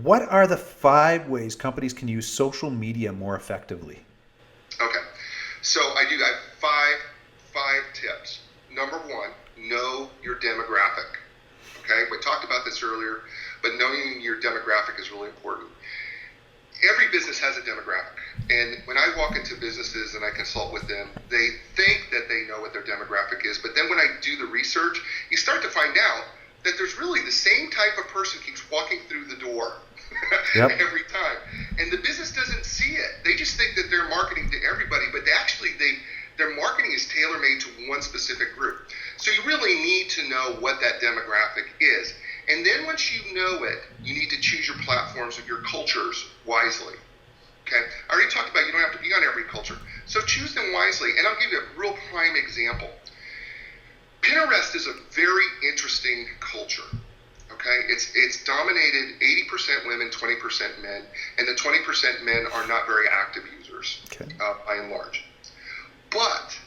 what are the 5 ways companies can use social media more effectively? Okay, so I have five tips. Number one, know your demographic. Okay, we talked about this earlier, but knowing your demographic is really important. Every business has a demographic, and when I walk into businesses and I consult with them, they think that they know what their demographic is, but then when I do the research, you start to find out that there's really the same type of person keeps walking through the door Yep. every time, and the business doesn't see it. They just think that they're marketing to everybody, but their marketing is tailor-made to one specific group. So you really need to know what that demographic is. And then once you know it, you need to choose your platforms or your cultures wisely. Okay? I already talked about you don't have to be on every culture. So choose them wisely. And I'll give you a real prime example. Pinterest is a very interesting culture. Okay? It's dominated 80% women, 20% men. And the 20% men are not very active users, Okay. By and large. But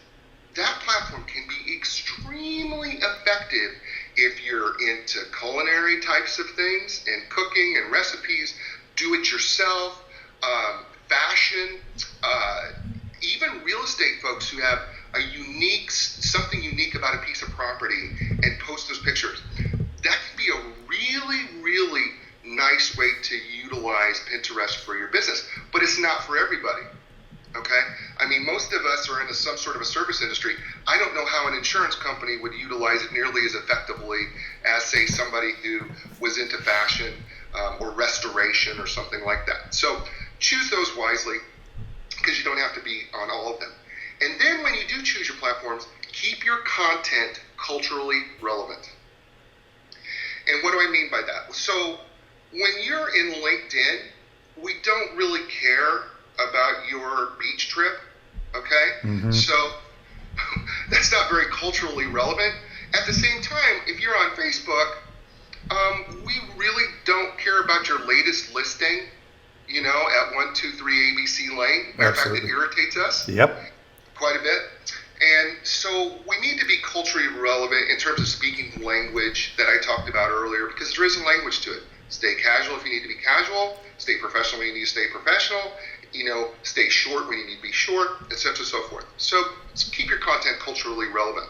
that platform can be extremely effective if you're into culinary types of things and cooking and recipes, do it yourself, fashion, even real estate folks who have something unique about a piece of property and post those pictures. That can be a really, really nice way to utilize Pinterest for your business, but it's not for everybody. Okay? I mean, most of us are in some sort of a service industry. I don't know how an insurance company would utilize it nearly as effectively as, say, somebody who was into fashion or restoration or something like that. So choose those wisely because you don't have to be on all of them. And then when you do choose your platforms, keep your content culturally relevant. And what do I mean by that? So when you're in LinkedIn, we don't really care about your beach trip, okay? Mm-hmm. So that's not very culturally relevant. At the same time, if you're on Facebook, we really don't care about your latest listing, at 123 ABC Lane. Matter of fact, it irritates us. Yep. Quite a bit. And so we need to be culturally relevant in terms of speaking the language that I talked about earlier, because there is a language to it. Stay casual if you need to be casual. Stay professional when you need to stay professional. Stay short when you need to be short, etc., so forth. So keep your content culturally relevant.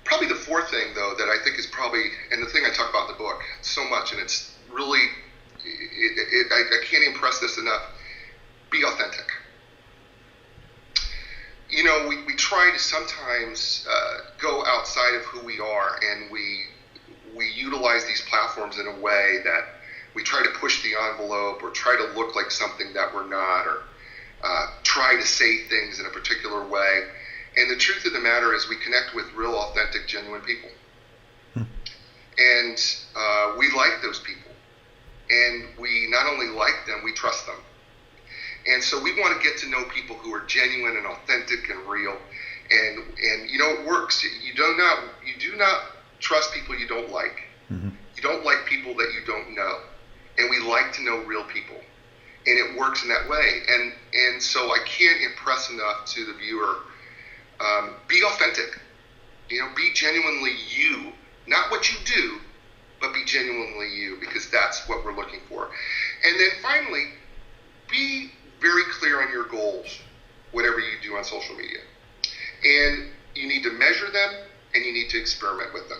Probably the fourth thing, though, that I think is probably, and the thing I talk about in the book so much, and it's really, I can't impress this enough, be authentic. We try to sometimes go outside of who we are, and we utilize these platforms in a way that we try to push the envelope or try to look like something that we're not, or try to say things in a particular way. And the truth of the matter is we connect with real, authentic, genuine people. And we like those people. And we not only like them, we trust them. And so we want to get to know people who are genuine and authentic and real. And it works. You do not trust people you don't like. Mm-hmm. You don't like people that you don't know. And we like to know real people. And it works in that way. And so I can't impress enough to the viewer, be authentic. Be genuinely you. Not what you do, but be genuinely you, because that's what we're looking for. And then finally, be very clear on your goals, whatever you do on social media. And you need to measure them, and you need to experiment with them.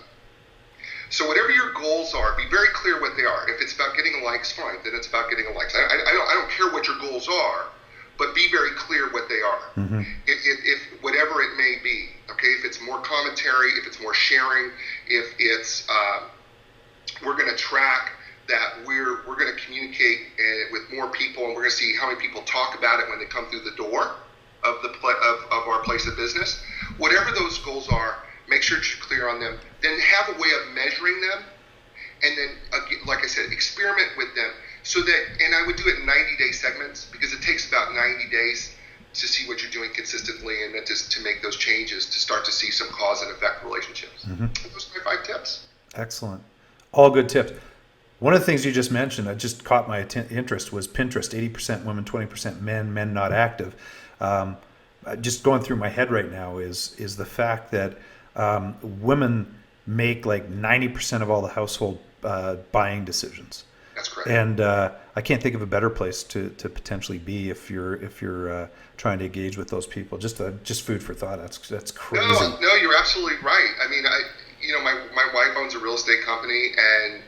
So whatever your goals are, be very clear what they are. If it's about getting likes, fine, then it's about getting likes. I don't care what your goals are, but be very clear what they are. Mm-hmm. If whatever it may be, okay, if it's more commentary, if it's more sharing, if it's we're going to track that we're going to communicate with more people, and we're going to see how many people talk about it when they come through the door of our place of business. Whatever those goals are, make sure you're clear on them. Then have a way of measuring them, and then, like I said, experiment with them. So that, and I would do it in 90-day segments, because it takes about 90 days to see what you're doing consistently, and then to make those changes to start to see some cause and effect relationships. Mm-hmm. Those are my 5 tips. Excellent. All good tips. One of the things you just mentioned that just caught my interest was Pinterest, 80% women, 20% men not active. Just going through my head right now is the fact that women make like 90% of all the household buying decisions. That's correct. And I can't think of a better place to potentially be if you're trying to engage with those people. Just food for thought. That's crazy. No, you're absolutely right. I mean, my wife owns a real estate company, and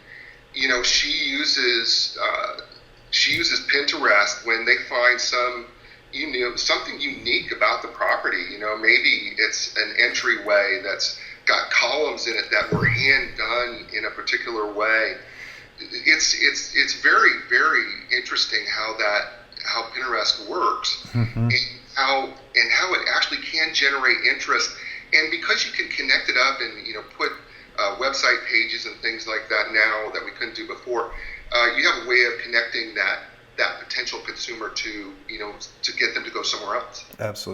she uses Pinterest when they find something unique about the property. Maybe it's an entryway that's got columns in it that were hand done in a particular way. It's very, very interesting how Pinterest works, Mm-hmm. and how it actually can generate interest. And because you can connect it up and put website pages and things like that now that we couldn't do before, you have a way of connecting that potential consumer to get them to go somewhere else. Absolutely.